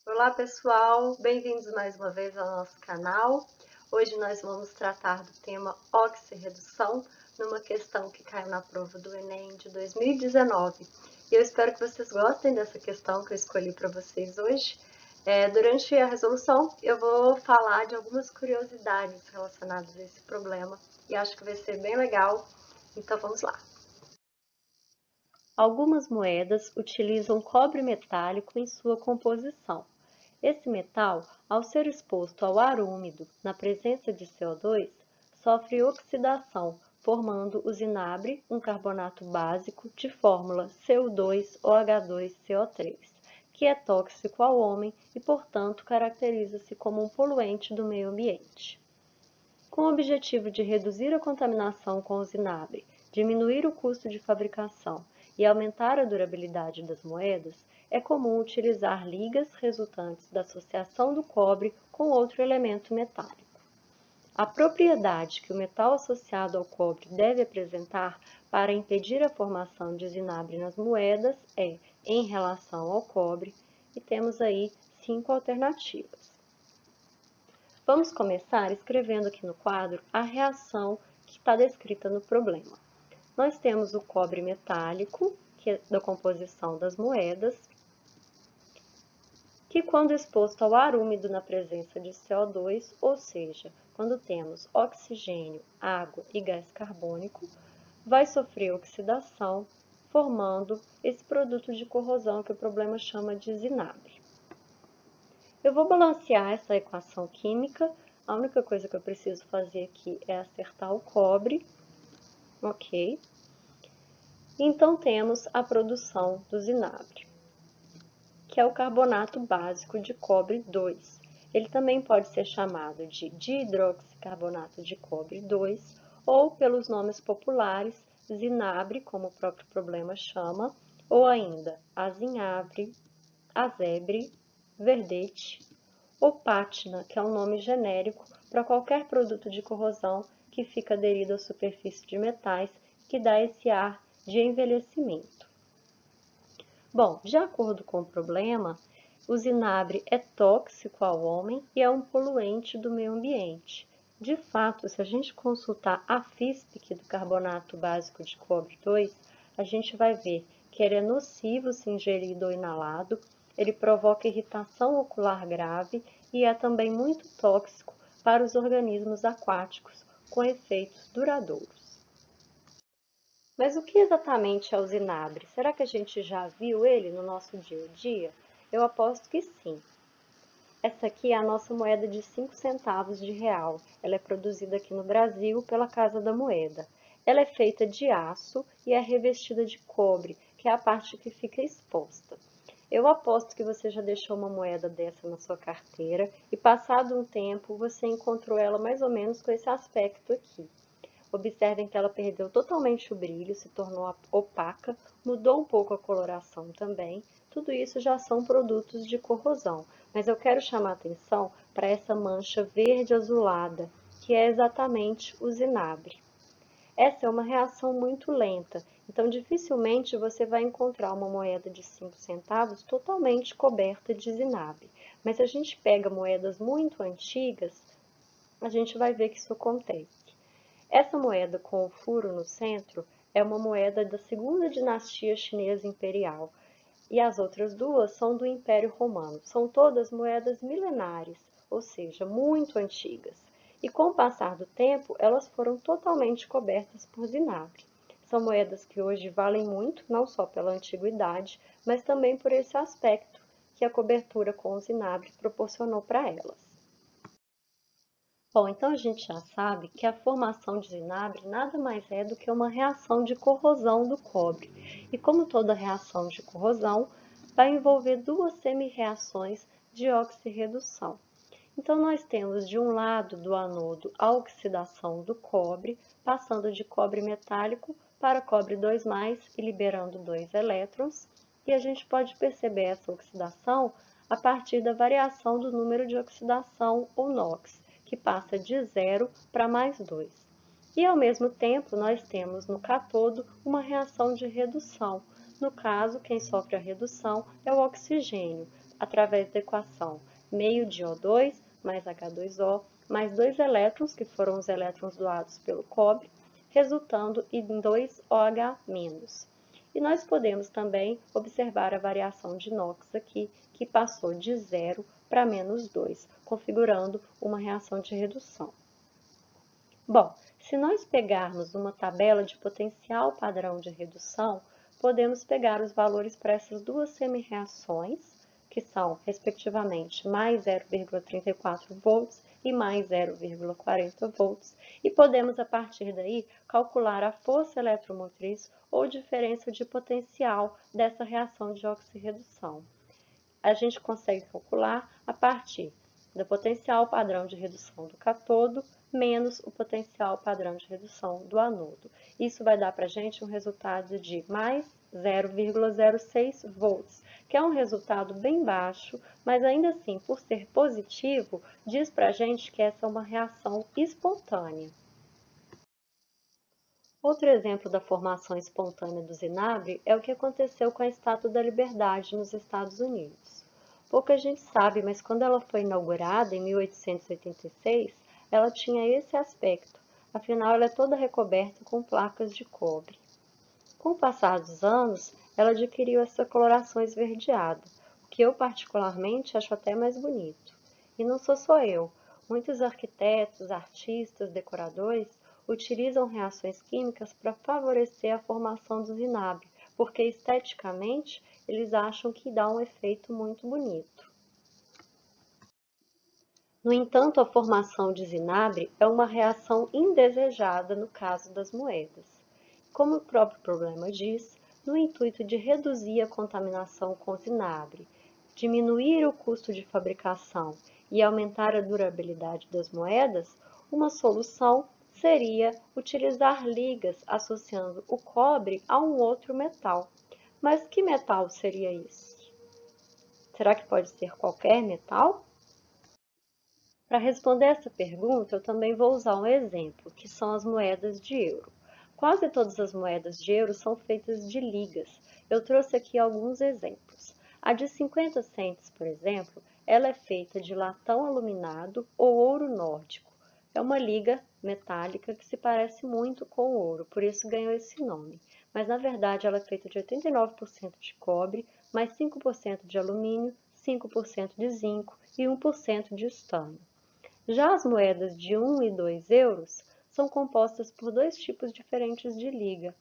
Olá pessoal, bem-vindos mais uma vez ao nosso canal. Hoje nós vamos tratar do tema oxirredução, numa questão que caiu na prova do Enem de 2019. E eu espero que vocês gostem dessa questão que eu escolhi para vocês hoje. Durante a resolução eu vou falar de algumas curiosidades relacionadas a esse problema e acho que vai ser bem legal, então vamos lá. Algumas moedas utilizam cobre metálico em sua composição. Esse metal, ao ser exposto ao ar úmido na presença de CO2, sofre oxidação, formando o zinabre, um carbonato básico de fórmula CU2OH2CO3, que é tóxico ao homem e, portanto, caracteriza-se como um poluente do meio ambiente. Com o objetivo de reduzir a contaminação com o zinabre, diminuir o custo de fabricação e aumentar a durabilidade das moedas, é comum utilizar ligas resultantes da associação do cobre com outro elemento metálico. A propriedade que o metal associado ao cobre deve apresentar para impedir a formação de zinabre nas moedas é em relação ao cobre, e temos aí 5 alternativas. Vamos começar escrevendo aqui no quadro a reação que está descrita no problema. Nós temos o cobre metálico, que é da composição das moedas, que quando exposto ao ar úmido na presença de CO2, ou seja, quando temos oxigênio, água e gás carbônico, vai sofrer oxidação, formando esse produto de corrosão que o problema chama de zinabre. Eu vou balancear essa equação química, a única coisa que eu preciso fazer aqui é acertar o cobre, ok? Então temos a produção do zinabre, que é o carbonato básico de cobre 2. Ele também pode ser chamado de dihidroxicarbonato de cobre 2 ou pelos nomes populares zinabre, como o próprio problema chama, ou ainda azinhabre, azebre, verdete ou pátina, que é um nome genérico para qualquer produto de corrosão que fica aderido à superfície de metais, que dá esse ar de envelhecimento. Bom, de acordo com o problema, o zinabre é tóxico ao homem e é um poluente do meio ambiente. De fato, se a gente consultar a FISPIC do carbonato básico de cobre 2, a gente vai ver que ele é nocivo se ingerido ou inalado, ele provoca irritação ocular grave e é também muito tóxico para os organismos aquáticos, com efeitos duradouros. Mas o que exatamente é o zinabre? Será que a gente já viu ele no nosso dia a dia? Eu aposto que sim. Essa aqui é a nossa moeda de 5 centavos de real. Ela é produzida aqui no Brasil pela Casa da Moeda. Ela é feita de aço e é revestida de cobre, que é a parte que fica exposta. Eu aposto que você já deixou uma moeda dessa na sua carteira e, passado um tempo, você encontrou ela mais ou menos com esse aspecto aqui. Observem que ela perdeu totalmente o brilho, se tornou opaca, mudou um pouco a coloração também. Tudo isso já são produtos de corrosão, mas eu quero chamar a atenção para essa mancha verde azulada, que é exatamente o zinabre. Essa é uma reação muito lenta, então dificilmente você vai encontrar uma moeda de 5 centavos totalmente coberta de zinabre. Mas se a gente pega moedas muito antigas, a gente vai ver que isso acontece. Essa moeda com o furo no centro é uma moeda da segunda dinastia chinesa imperial, e as outras duas são do Império Romano. São todas moedas milenares, ou seja, muito antigas. E com o passar do tempo, elas foram totalmente cobertas por zinabre. São moedas que hoje valem muito, não só pela antiguidade, mas também por esse aspecto que a cobertura com o zinabre proporcionou para elas. Bom, então a gente já sabe que a formação de zinabre nada mais é do que uma reação de corrosão do cobre. E como toda reação de corrosão, vai envolver duas semi-reações de oxirredução. Então, nós temos de um lado do anodo a oxidação do cobre, passando de cobre metálico para cobre 2+, e liberando 2 elétrons. E a gente pode perceber essa oxidação a partir da variação do número de oxidação, ou NOx, que passa de 0 para +2. E, ao mesmo tempo, nós temos no cátodo uma reação de redução. No caso, quem sofre a redução é o oxigênio, através da equação meio de O2 mais H2O, mais 2 elétrons, que foram os elétrons doados pelo cobre, resultando em 2OH-. E nós podemos também observar a variação de NOx aqui, que passou de 0 para -2, configurando uma reação de redução. Bom, se nós pegarmos uma tabela de potencial padrão de redução, podemos pegar os valores para essas duas semi-reações, que são, respectivamente, mais 0,34 volts e mais 0,40 volts, e podemos, a partir daí, calcular a força eletromotriz ou diferença de potencial dessa reação de oxirredução. A gente consegue calcular a partir do potencial padrão de redução do cátodo menos o potencial padrão de redução do anodo. Isso vai dar para a gente um resultado de mais 0,06 volts, que é um resultado bem baixo, mas ainda assim, por ser positivo, diz para a gente que essa é uma reação espontânea. Outro exemplo da formação espontânea do zinabre é o que aconteceu com a Estátua da Liberdade nos Estados Unidos. Pouca gente sabe, mas quando ela foi inaugurada, em 1886, ela tinha esse aspecto, afinal ela é toda recoberta com placas de cobre. Com o passar dos anos, ela adquiriu essa coloração esverdeada, o que eu particularmente acho até mais bonito. E não sou só eu, muitos arquitetos, artistas, decoradores utilizam reações químicas para favorecer a formação do zinabre, porque esteticamente eles acham que dá um efeito muito bonito. No entanto, a formação de zinabre é uma reação indesejada no caso das moedas. Como o próprio problema diz, no intuito de reduzir a contaminação com zinabre, diminuir o custo de fabricação e aumentar a durabilidade das moedas, uma solução seria utilizar ligas associando o cobre a um outro metal. Mas que metal seria isso? Será que pode ser qualquer metal? Para responder essa pergunta, eu também vou usar um exemplo, que são as moedas de euro. Quase todas as moedas de euro são feitas de ligas. Eu trouxe aqui alguns exemplos. A de 50 cents, por exemplo, ela é feita de latão aluminado ou ouro nórdico. É uma liga metálica que se parece muito com o ouro, por isso ganhou esse nome. Mas, na verdade, ela é feita de 89% de cobre, mais 5% de alumínio, 5% de zinco e 1% de estânio. Já as moedas de 1 e 2 euros são compostas por dois tipos diferentes de liga.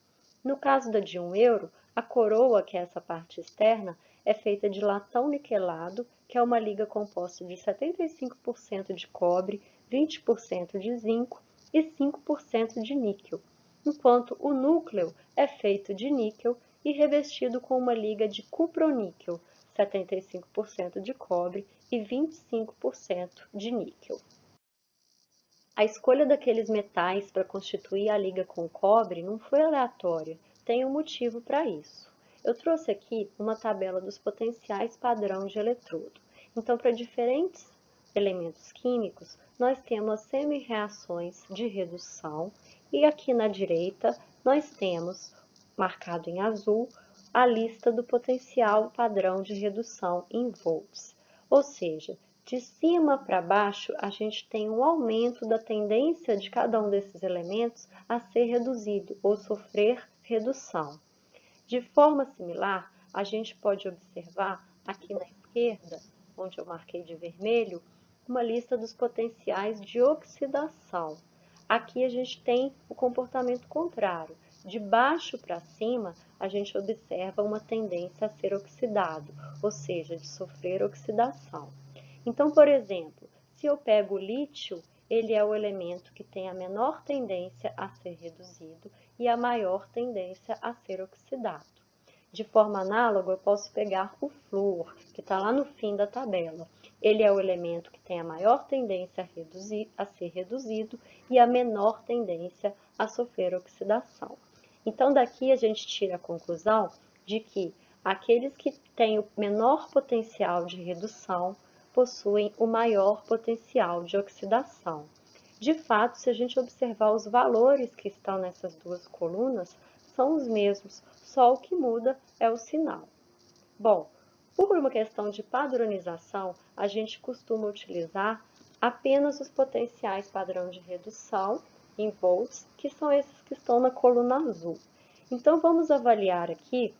No caso da de 1 euro, a coroa, que é essa parte externa, é feita de latão niquelado, que é uma liga composta de 75% de cobre, 20% de zinco e 5% de níquel, enquanto o núcleo é feito de níquel e revestido com uma liga de cuproníquel, 75% de cobre e 25% de níquel. A escolha daqueles metais para constituir a liga com o cobre não foi aleatória, tem um motivo para isso. Eu trouxe aqui uma tabela dos potenciais padrão de eletrodo. Então, para diferentes elementos químicos, nós temos as semi-reações de redução e aqui na direita nós temos, marcado em azul, a lista do potencial padrão de redução em volts. Ou seja, de cima para baixo, a gente tem um aumento da tendência de cada um desses elementos a ser reduzido ou sofrer redução. De forma similar, a gente pode observar aqui na esquerda, onde eu marquei de vermelho, uma lista dos potenciais de oxidação. Aqui a gente tem o comportamento contrário. De baixo para cima, a gente observa uma tendência a ser oxidado, ou seja, de sofrer oxidação. Então, por exemplo, se eu pego o lítio ele é o elemento que tem a menor tendência a ser reduzido e a maior tendência a ser oxidado. De forma análoga, eu posso pegar o flúor, que está lá no fim da tabela. Ele é o elemento que tem a maior tendência a ser reduzido e a menor tendência a sofrer oxidação. Então, daqui a gente tira a conclusão de que aqueles que têm o menor potencial de redução possuem o maior potencial de oxidação. De fato, se a gente observar os valores que estão nessas duas colunas, são os mesmos, só o que muda é o sinal. Bom, por uma questão de padronização, a gente costuma utilizar apenas os potenciais padrão de redução em volts, que são esses que estão na coluna azul. Então, vamos avaliar aqui,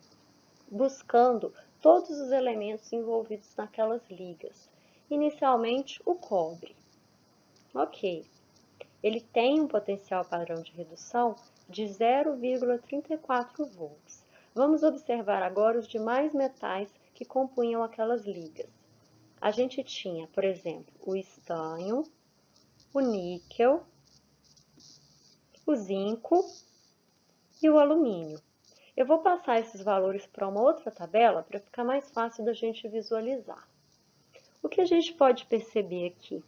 buscando todos os elementos envolvidos naquelas ligas. Inicialmente, o cobre. Ok, ele tem um potencial padrão de redução de 0,34 volts. Vamos observar agora os demais metais que compunham aquelas ligas. A gente tinha, por exemplo, o estanho, o níquel, o zinco e o alumínio. Eu vou passar esses valores para uma outra tabela para ficar mais fácil da gente visualizar. O que a gente pode perceber aqui?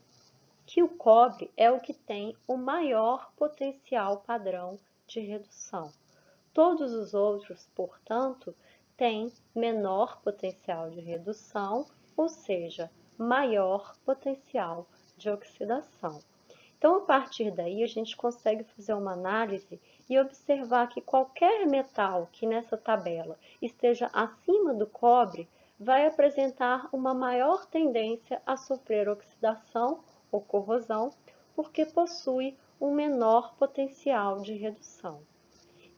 Que o cobre é o que tem o maior potencial padrão de redução. Todos os outros, portanto, têm menor potencial de redução, ou seja, maior potencial de oxidação. Então, a partir daí, a gente consegue fazer uma análise e observar que qualquer metal que nessa tabela esteja acima do cobre vai apresentar uma maior tendência a sofrer oxidação ou corrosão, porque possui um menor potencial de redução.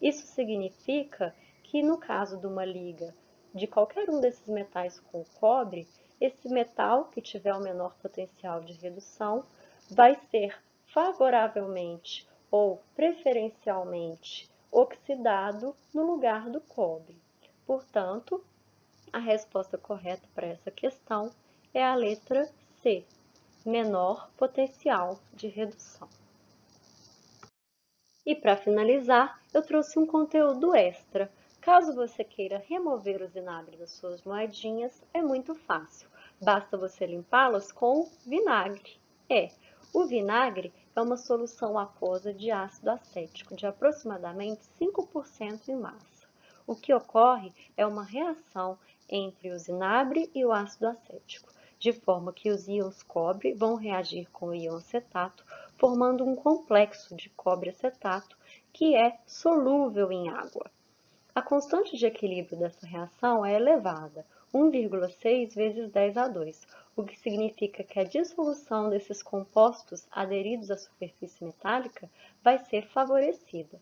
Isso significa que, no caso de uma liga de qualquer um desses metais com cobre, esse metal que tiver o menor potencial de redução vai ser favoravelmente ou preferencialmente oxidado no lugar do cobre. Portanto, a resposta correta para essa questão é a letra C, menor potencial de redução. E para finalizar, eu trouxe um conteúdo extra. Caso você queira remover o vinagre das suas moedinhas, é muito fácil. Basta você limpá-las com vinagre. O vinagre é uma solução aquosa de ácido acético de aproximadamente 5% em massa. O que ocorre é uma reação entre o vinagre e o ácido acético, de forma que os íons cobre vão reagir com o íon acetato, formando um complexo de cobre-acetato que é solúvel em água. A constante de equilíbrio dessa reação é elevada, 1,6 vezes 10 a 2, o que significa que a dissolução desses compostos aderidos à superfície metálica vai ser favorecida.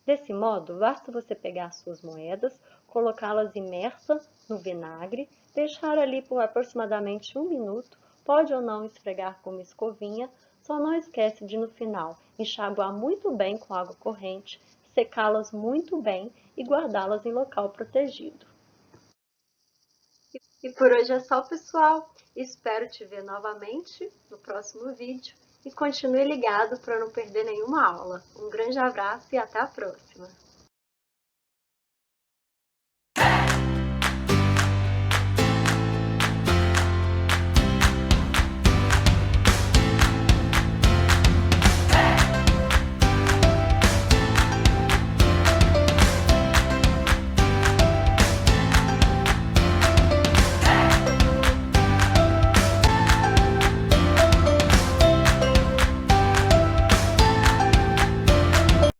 Desse modo, basta você pegar suas moedas, colocá-las imersas no vinagre, deixar ali por aproximadamente 1 minuto, pode ou não esfregar com uma escovinha, só não esquece de no final enxaguar muito bem com água corrente, secá-las muito bem e guardá-las em local protegido. E por hoje é só, pessoal. Espero te ver novamente no próximo vídeo e continue ligado para não perder nenhuma aula. Um grande abraço e até a próxima!